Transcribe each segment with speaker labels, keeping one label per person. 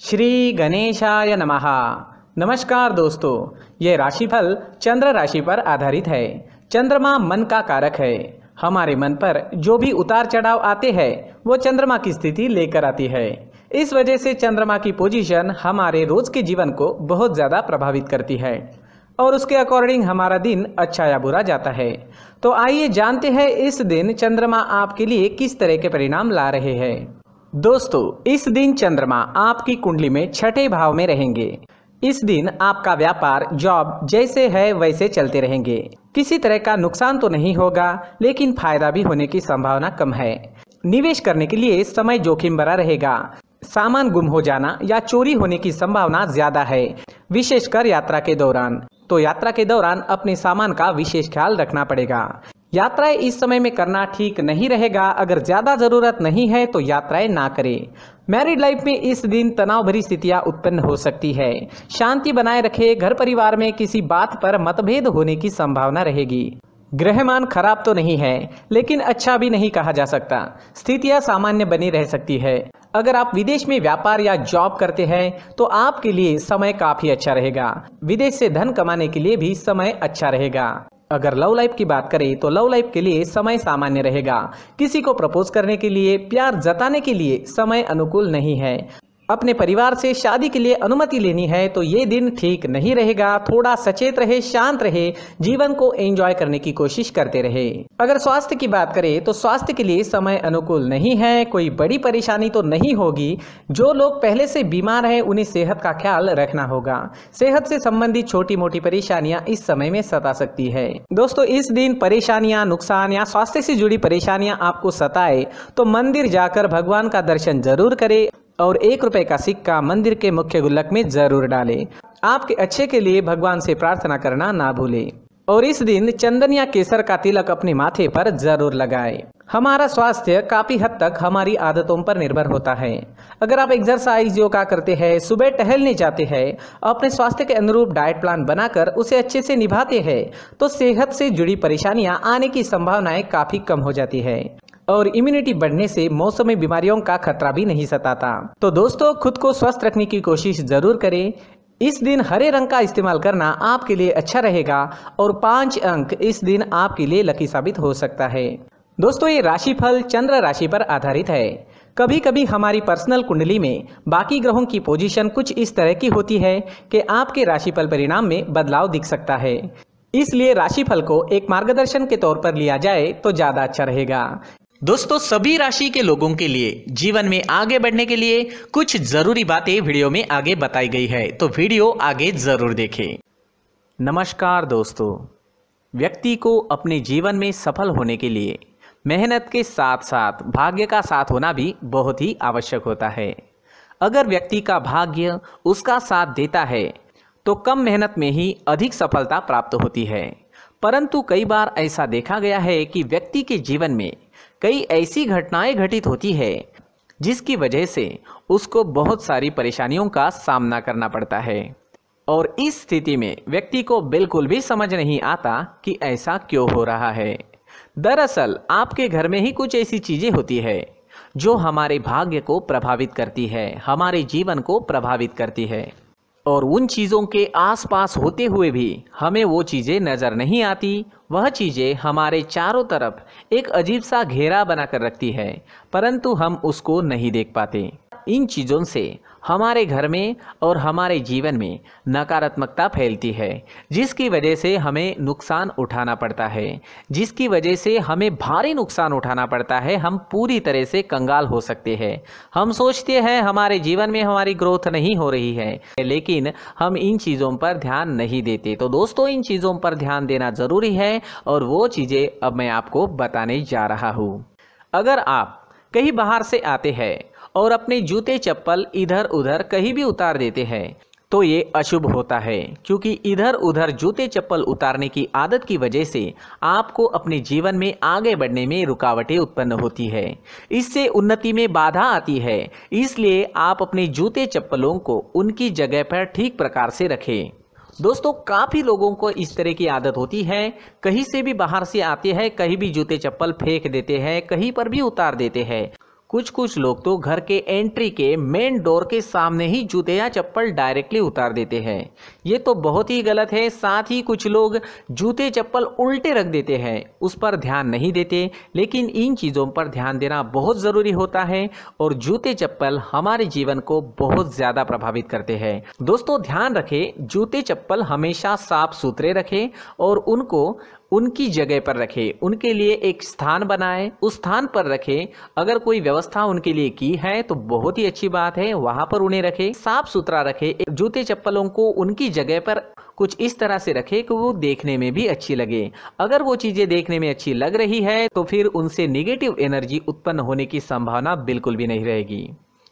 Speaker 1: श्री गणेशाय नमः। नमस्कार दोस्तों, ये राशिफल चंद्र राशि पर आधारित है। चंद्रमा मन का कारक है। हमारे मन पर जो भी उतार चढ़ाव आते हैं वो चंद्रमा की स्थिति लेकर आती है। इस वजह से चंद्रमा की पोजीशन हमारे रोज के जीवन को बहुत ज़्यादा प्रभावित करती है और उसके अकॉर्डिंग हमारा दिन अच्छा या बुरा जाता है। तो आइए जानते हैं इस दिन चंद्रमा आपके लिए किस तरह के परिणाम ला रहे हैं। दोस्तों, इस दिन चंद्रमा आपकी कुंडली में छठे भाव में रहेंगे। इस दिन आपका व्यापार जॉब जैसे है वैसे चलते रहेंगे। किसी तरह का नुकसान तो नहीं होगा, लेकिन फायदा भी होने की संभावना कम है। निवेश करने के लिए समय जोखिम भरा रहेगा। सामान गुम हो जाना या चोरी होने की संभावना ज्यादा है, विशेषकर यात्रा के दौरान। तो यात्रा के दौरान अपने सामान का विशेष ख्याल रखना पड़ेगा। यात्राएं इस समय में करना ठीक नहीं रहेगा। अगर ज्यादा जरूरत नहीं है तो यात्राएं ना करें। मैरिड लाइफ में इस दिन तनाव भरी स्थितियां उत्पन्न हो सकती है। शांति बनाए रखें। घर परिवार में किसी बात पर मतभेद होने की संभावना रहेगी। ग्रहमान खराब तो नहीं है, लेकिन अच्छा भी नहीं कहा जा सकता। स्थितियां सामान्य बनी रह सकती है। अगर आप विदेश में व्यापार या जॉब करते हैं तो आपके लिए समय काफी अच्छा रहेगा। विदेश से धन कमाने के लिए भी समय अच्छा रहेगा। अगर लव लाइफ की बात करें तो लव लाइफ के लिए समय सामान्य रहेगा। किसी को प्रपोज करने के लिए, प्यार जताने के लिए समय अनुकूल नहीं है। अपने परिवार से शादी के लिए अनुमति लेनी है तो ये दिन ठीक नहीं रहेगा। थोड़ा सचेत रहे, शांत रहे, जीवन को एंजॉय करने की कोशिश करते रहे। अगर स्वास्थ्य की बात करें तो स्वास्थ्य के लिए समय अनुकूल नहीं है। कोई बड़ी परेशानी तो नहीं होगी। जो लोग पहले से बीमार हैं उन्हें सेहत का ख्याल रखना होगा। सेहत से संबंधित छोटी मोटी परेशानियां इस समय में सता सकती है। दोस्तों, इस दिन परेशानियां, नुकसान या स्वास्थ्य से जुड़ी परेशानियां आपको सताए तो मंदिर जाकर भगवान का दर्शन जरूर करें और 1 रुपए का सिक्का मंदिर के मुख्य गुल्लक में जरूर डालें। आपके अच्छे के लिए भगवान से प्रार्थना करना ना भूलें। और इस दिन चंदन या केसर का तिलक अपने माथे पर जरूर लगाएं। हमारा स्वास्थ्य काफी हद तक हमारी आदतों पर निर्भर होता है। अगर आप एक्सरसाइज, योगा करते हैं, सुबह टहलने जाते हैं, अपने स्वास्थ्य के अनुरूप डाइट प्लान बनाकर उसे अच्छे से निभाते हैं तो सेहत से जुड़ी परेशानियां आने की संभावनाएं काफी कम हो जाती है और इम्यूनिटी बढ़ने से मौसमी बीमारियों का खतरा भी नहीं सताता। तो दोस्तों, खुद को स्वस्थ रखने की कोशिश जरूर करें। इस दिन हरे रंग का इस्तेमाल करना आपके लिए अच्छा रहेगा और 5 अंक इस दिन आपके लिए लकी साबित हो सकता है। दोस्तों, ये राशिफल चंद्र राशि पर आधारित है। कभी कभी हमारी पर्सनल कुंडली में बाकी ग्रहों की पोजीशन कुछ इस तरह की होती है कि आपके राशिफल परिणाम में बदलाव दिख सकता है। इसलिए राशिफल को एक मार्गदर्शन के तौर पर लिया जाए तो ज्यादा अच्छा रहेगा। दोस्तों, सभी राशि के लोगों के लिए जीवन में आगे बढ़ने के लिए कुछ जरूरी बातें वीडियो में आगे बताई गई है, तो वीडियो आगे जरूर देखें। नमस्कार दोस्तों, व्यक्ति को अपने जीवन में सफल होने के लिए मेहनत के साथ साथ भाग्य का साथ होना भी बहुत ही आवश्यक होता है। अगर व्यक्ति का भाग्य उसका साथ देता है तो कम मेहनत में ही अधिक सफलता प्राप्त होती है। परंतु कई बार ऐसा देखा गया है कि व्यक्ति के जीवन में कई ऐसी घटनाएं घटित होती है जिसकी वजह से उसको बहुत सारी परेशानियों का सामना करना पड़ता है और इस स्थिति में व्यक्ति को बिल्कुल भी समझ नहीं आता कि ऐसा क्यों हो रहा है। दरअसल आपके घर में ही कुछ ऐसी चीजें होती है जो हमारे भाग्य को प्रभावित करती है, हमारे जीवन को प्रभावित करती है और उन चीज़ों के आसपास होते हुए भी हमें वो चीज़ें नज़र नहीं आती। वह चीज़ें हमारे चारों तरफ एक अजीब सा घेरा बनाकर रखती है, परंतु हम उसको नहीं देख पाते। इन चीज़ों से हमारे घर में और हमारे जीवन में नकारात्मकता फैलती है, जिसकी वजह से हमें नुकसान उठाना पड़ता है, जिसकी वजह से हमें भारी नुकसान उठाना पड़ता है। हम पूरी तरह से कंगाल हो सकते हैं। हम सोचते हैं हमारे जीवन में हमारी ग्रोथ नहीं हो रही है, लेकिन हम इन चीज़ों पर ध्यान नहीं देते। तो दोस्तों, इन चीज़ों पर ध्यान देना ज़रूरी है और वो चीज़ें अब मैं आपको बताने जा रहा हूँ। अगर आप कहीं बाहर से आते हैं और अपने जूते चप्पल इधर उधर कहीं भी उतार देते हैं तो ये अशुभ होता है, क्योंकि इधर उधर जूते चप्पल उतारने की आदत की वजह से आपको अपने जीवन में आगे बढ़ने में रुकावटें उत्पन्न होती है। इससे उन्नति में बाधा आती है। इसलिए आप अपने जूते चप्पलों को उनकी जगह पर ठीक प्रकार से रखें। दोस्तों, काफ़ी लोगों को इस तरह की आदत होती है, कहीं से भी बाहर से आते हैं, कहीं भी जूते चप्पल फेंक देते हैं, कहीं पर भी उतार देते हैं। कुछ कुछ लोग तो घर के एंट्री के मेन डोर के सामने ही जूते या चप्पल डायरेक्टली उतार देते हैं। ये तो बहुत ही गलत है। साथ ही कुछ लोग जूते चप्पल उल्टे रख देते हैं, उस पर ध्यान नहीं देते। लेकिन इन चीज़ों पर ध्यान देना बहुत ज़रूरी होता है और जूते चप्पल हमारे जीवन को बहुत ज़्यादा प्रभावित करते हैं। दोस्तों ध्यान रखें, जूते चप्पल हमेशा साफ सुथरे रखें और उनको उनकी जगह पर रखें। उनके लिए एक स्थान बनाएं, उस स्थान पर रखें। अगर कोई व्यवस्था उनके लिए की है तो बहुत ही अच्छी बात है, वहां पर उन्हें रखें, साफ सुथरा रखें। जूते चप्पलों को उनकी जगह पर कुछ इस तरह से रखें कि वो देखने में भी अच्छी लगे। अगर वो चीज़ें देखने में अच्छी लग रही है तो फिर उनसे नेगेटिव एनर्जी उत्पन्न होने की संभावना बिल्कुल भी नहीं रहेगी।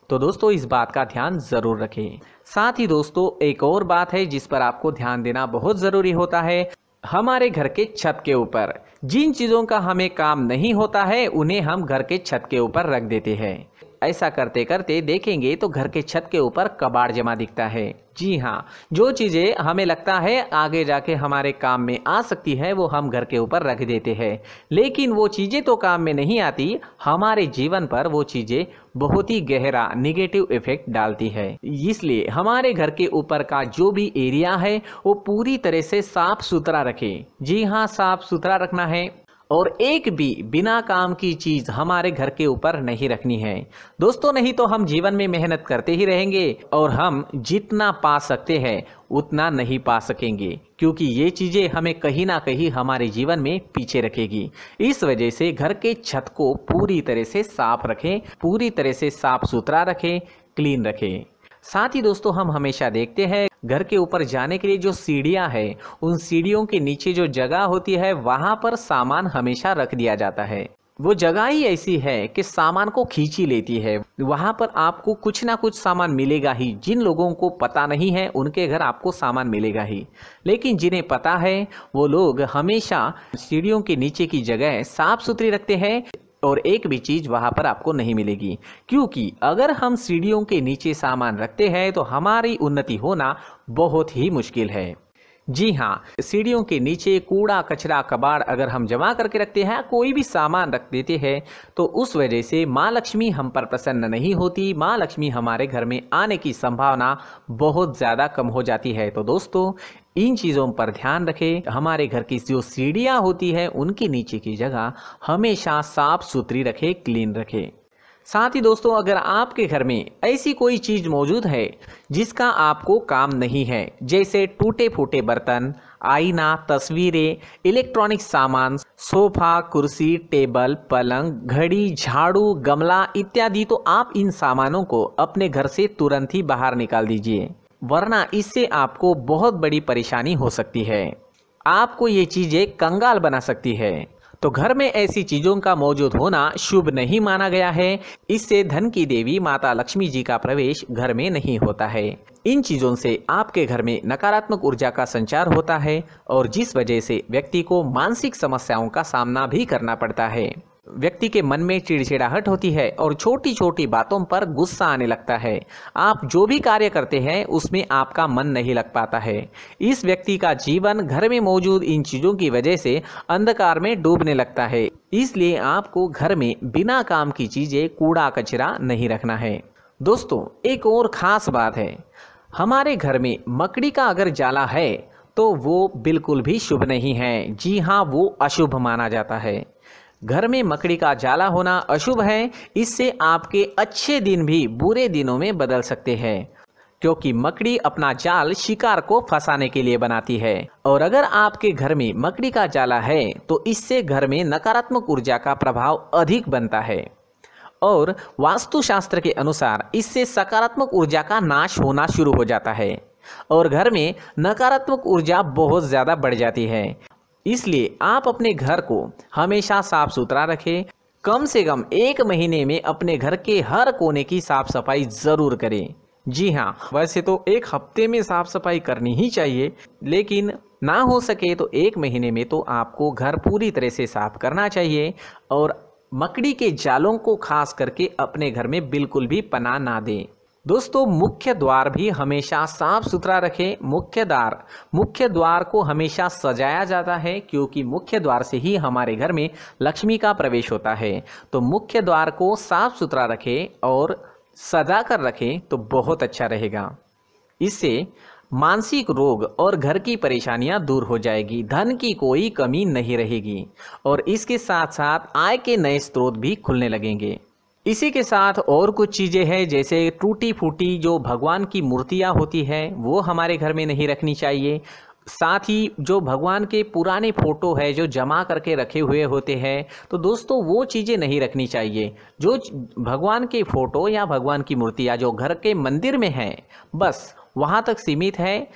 Speaker 1: तो दोस्तों इस बात का ध्यान ज़रूर रखें। साथ ही दोस्तों एक और बात है जिस पर आपको ध्यान देना बहुत ज़रूरी होता है। हमारे घर के छत के ऊपर जिन चीज़ों का हमें काम नहीं होता है उन्हें हम घर के छत के ऊपर रख देते हैं। ऐसा करते करते देखेंगे तो घर के छत के ऊपर कबाड़ जमा दिखता है। जी हाँ, जो चीज़ें हमें लगता है आगे जाके हमारे काम में आ सकती है वो हम घर के ऊपर रख देते हैं, लेकिन वो चीज़ें तो काम में नहीं आती, हमारे जीवन पर वो चीज़ें बहुत ही गहरा नेगेटिव इफेक्ट डालती है। इसलिए हमारे घर के ऊपर का जो भी एरिया है वो पूरी तरह से साफ सुथरा रखें। जी हाँ, साफ सुथरा रखना है और एक भी बिना काम की चीज़ हमारे घर के ऊपर नहीं रखनी है। दोस्तों नहीं तो हम जीवन में मेहनत करते ही रहेंगे और हम जितना पा सकते हैं उतना नहीं पा सकेंगे, क्योंकि ये चीज़ें हमें कहीं ना कहीं हमारे जीवन में पीछे रखेगी। इस वजह से घर के छत को पूरी तरह से साफ रखें, पूरी तरह से साफ सुथरा रखें, क्लीन रखें। साथ ही दोस्तों हम हमेशा देखते हैं घर के ऊपर जाने के लिए जो सीढ़ियां हैं, उन सीढ़ियों के नीचे जो जगह होती है वहां पर सामान हमेशा रख दिया जाता है। वो जगह ही ऐसी है कि सामान को खींची लेती है। वहां पर आपको कुछ ना कुछ सामान मिलेगा ही। जिन लोगों को पता नहीं है उनके घर आपको सामान मिलेगा ही, लेकिन जिन्हें पता है वो लोग हमेशा सीढ़ियों के नीचे की जगह साफ सुथरी रखते हैं और एक भी चीज़ वहाँ पर आपको नहीं मिलेगी, क्योंकि अगर हम सीढ़ियों के नीचे सामान रखते हैं तो हमारी उन्नति होना बहुत ही मुश्किल है। जी हाँ, सीढ़ियों के नीचे कूड़ा कचरा कबाड़ अगर हम जमा करके रखते हैं, कोई भी सामान रख देते हैं, तो उस वजह से माँ लक्ष्मी हम पर प्रसन्न नहीं होती। माँ लक्ष्मी हमारे घर में आने की संभावना बहुत ज़्यादा कम हो जाती है। तो दोस्तों इन चीज़ों पर ध्यान रखें। हमारे घर की जो सीढ़ियाँ होती है उनके नीचे की जगह हमेशा साफ सुथरी रखें, क्लीन रखें। साथ ही दोस्तों अगर आपके घर में ऐसी कोई चीज़ मौजूद है जिसका आपको काम नहीं है, जैसे टूटे फूटे बर्तन, आईना, तस्वीरें, इलेक्ट्रॉनिक सामान, सोफा, कुर्सी, टेबल, पलंग, घड़ी, झाड़ू, गमला इत्यादि, तो आप इन सामानों को अपने घर से तुरंत ही बाहर निकाल दीजिए, वरना इससे आपको बहुत बड़ी परेशानी हो सकती है। आपको ये चीज़ें कंगाल बना सकती है। तो घर में ऐसी चीज़ों का मौजूद होना शुभ नहीं माना गया है। इससे धन की देवी माता लक्ष्मी जी का प्रवेश घर में नहीं होता है। इन चीज़ों से आपके घर में नकारात्मक ऊर्जा का संचार होता है और जिस वजह से व्यक्ति को मानसिक समस्याओं का सामना भी करना पड़ता है। व्यक्ति के मन में चिड़चिड़ाहट होती है और छोटी छोटी बातों पर गुस्सा आने लगता है। आप जो भी कार्य करते हैं उसमें आपका मन नहीं लग पाता है। इस व्यक्ति का जीवन घर में मौजूद इन चीज़ों की वजह से अंधकार में डूबने लगता है। इसलिए आपको घर में बिना काम की चीज़ें, कूड़ा कचरा नहीं रखना है। दोस्तों एक और ख़ास बात है, हमारे घर में मकड़ी का अगर जाला है तो वो बिल्कुल भी शुभ नहीं है। जी हाँ, वो अशुभ माना जाता है। घर में मकड़ी का जाला होना अशुभ है। इससे आपके अच्छे दिन भी बुरे दिनों में बदल सकते हैं, क्योंकि मकड़ी अपना जाल शिकार को फंसाने के लिए बनाती है। और अगर आपके घर में मकड़ी का जाला है तो इससे घर में नकारात्मक ऊर्जा का प्रभाव अधिक बनता है और वास्तुशास्त्र के अनुसार इससे सकारात्मक ऊर्जा का नाश होना शुरू हो जाता है और घर में नकारात्मक ऊर्जा बहुत ज़्यादा बढ़ जाती है। इसलिए आप अपने घर को हमेशा साफ सुथरा रखें। कम से कम 1 महीने में अपने घर के हर कोने की साफ सफाई ज़रूर करें। जी हाँ, वैसे तो 1 हफ्ते में साफ सफाई करनी ही चाहिए, लेकिन ना हो सके तो 1 महीने में तो आपको घर पूरी तरह से साफ करना चाहिए। और मकड़ी के जालों को खास करके अपने घर में बिल्कुल भी पनाह ना दें। दोस्तों मुख्य द्वार भी हमेशा साफ सुथरा रखें। मुख्य द्वार को हमेशा सजाया जाता है, क्योंकि मुख्य द्वार से ही हमारे घर में लक्ष्मी का प्रवेश होता है। तो मुख्य द्वार को साफ सुथरा रखें और सजा कर रखें तो बहुत अच्छा रहेगा। इससे मानसिक रोग और घर की परेशानियां दूर हो जाएगी, धन की कोई कमी नहीं रहेगी और इसके साथ साथ आय के नए स्रोत भी खुलने लगेंगे। इसी के साथ और कुछ चीज़ें हैं, जैसे टूटी फूटी जो भगवान की मूर्तियां होती हैं वो हमारे घर में नहीं रखनी चाहिए। साथ ही जो भगवान के पुराने फोटो है जो जमा करके रखे हुए होते हैं, तो दोस्तों वो चीज़ें नहीं रखनी चाहिए। जो भगवान के फोटो या भगवान की मूर्तियाँ जो घर के मंदिर में हैं बस वहाँ तक सीमित है।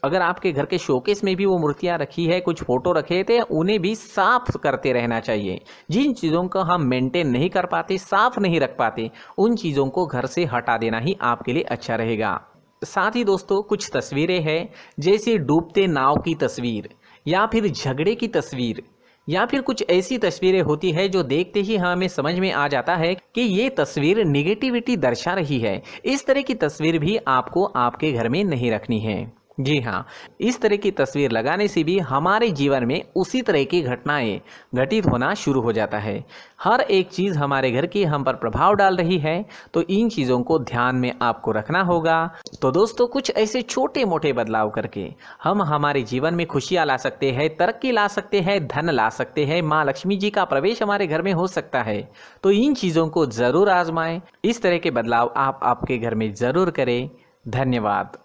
Speaker 1: अगर आपके घर के शोकेस में भी वो मूर्तियाँ रखी है, कुछ फोटो रखे थे, उन्हें भी साफ करते रहना चाहिए। जिन चीज़ों को हम मेंटेन नहीं कर पाते, साफ नहीं रख पाते, उन चीज़ों को घर से हटा देना ही आपके लिए अच्छा रहेगा। साथ ही दोस्तों कुछ तस्वीरें हैं, जैसे डूबते नाव की तस्वीर या फिर झगड़े की तस्वीर या फिर कुछ ऐसी तस्वीरें होती है जो देखते ही हमें समझ में आ जाता है कि ये तस्वीर निगेटिविटी दर्शा रही है। इस तरह की तस्वीर भी आपको आपके घर में नहीं रखनी है। जी हाँ, इस तरह की तस्वीर लगाने से भी हमारे जीवन में उसी तरह की घटनाएं घटित होना शुरू हो जाता है। हर एक चीज़ हमारे घर की हम पर प्रभाव डाल रही है, तो इन चीज़ों को ध्यान में आपको रखना होगा। तो दोस्तों कुछ ऐसे छोटे मोटे बदलाव करके हम हमारे जीवन में खुशियाँ ला सकते हैं, तरक्की ला सकते हैं, धन ला सकते हैं, माँ लक्ष्मी जी का प्रवेश हमारे घर में हो सकता है। तो इन चीज़ों को ज़रूर आजमाएं। इस तरह के बदलाव आप आपके घर में ज़रूर करें। धन्यवाद।